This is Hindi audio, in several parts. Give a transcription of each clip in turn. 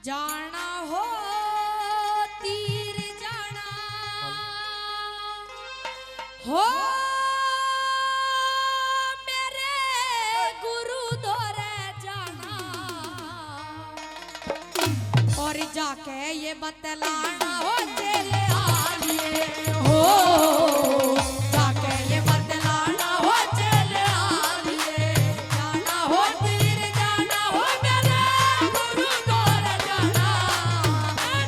जाना हो तीर जाना हो मेरे गुरु दौरे जाना और जाके ये बतलाना हो चले आलिए हो जाके ये बतलाना हो चले आलिए जाना हो तीर जाना हो मेरे गुरु दौरे जाना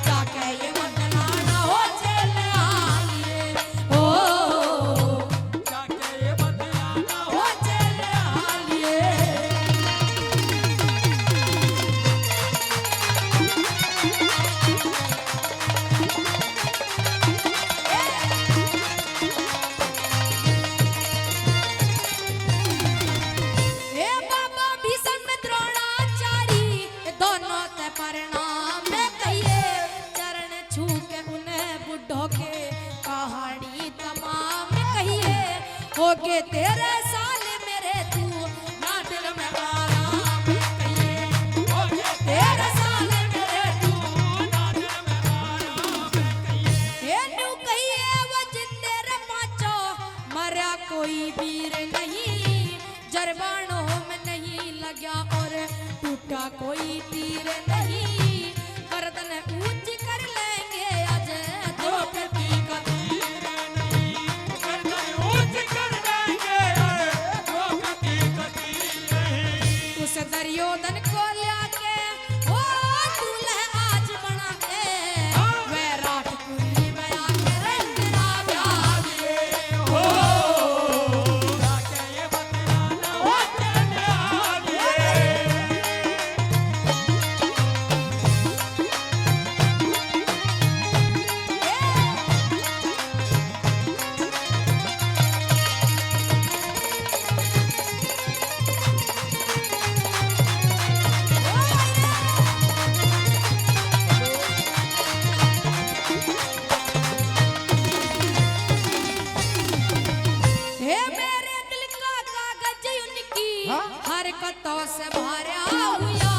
जाके ये बतलाना हो चले आलिए हो जाके ये बतलाना हो चले आलिए। होके तेरे साल मेरे तू ना दिल में आराम कहिए होके तेरे साल मेरे तू ना दिल में आराम कहिए ये न्यू कहिए वो जिंदे रे पांचो मरा कोई वीर नहीं जरबानों में नहीं लगा और टूटा कोई तीर नहीं गर्दन ऊंची कर लेंगे आज दो कटी का तीर नहीं गर्दन ऊंची कर दुर्योधन को लाके ओ दूल्हे आज बना के वैराटपुरी में आके रंगना प्यारे हो जाके ये बतलाना हो चले आलिए। हरकतों से भरा हुआ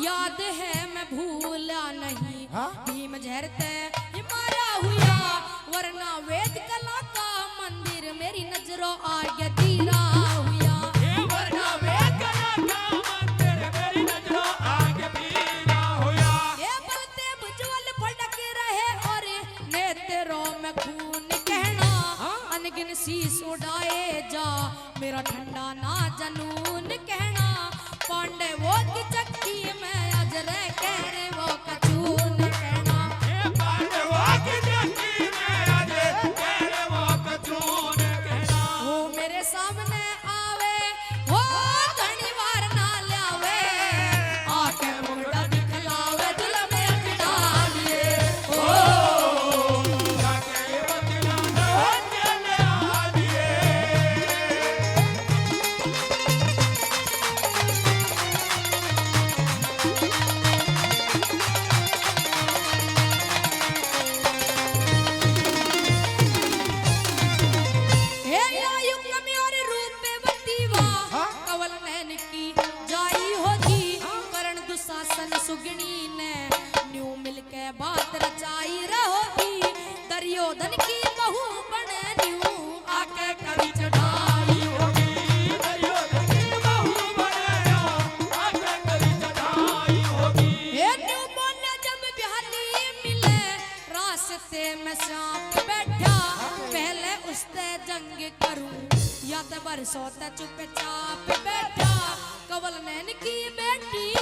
याद है मैं भूला नहीं भीम झरते मारा हुआ वरना वेद कला का मंदिर मेरी नजरों आगे तीरा हुआ वरना वेद कला का मंदिर मेरी नजरों आगे तीरा हुआ ये बलते बुझवल फड़क रहे और नेत्रों में खून कहना अनगिन शीश उड़ाए जा मेरा ठंडा ना जनून कहना पांडे वो की चक्की में अजरे कह रे वो कचून कहना पांडे वो की चक्की में अजरे कह रे वो कचून कहना वो मेरे सामने आवे वो घनी बार ना लावे आके मुंडा दिखलावे दिल में अटका लिए ओ जाके ये बतलाना हो चले आलिए। सुगनी ने न्यू मिलके बात रचाई रहोगी दुर्योधन की बहू बने न्यू आके करी चढ़ाई होगी दुर्योधन की बहू बने आके करी चढ़ाई होगी ये न्यू बोले जब बिहाली मिले रास्ते में सांप बैठा पहले उससे जंग करूं या तो बरसों चुपचाप बैठा कवल नैन की बेटी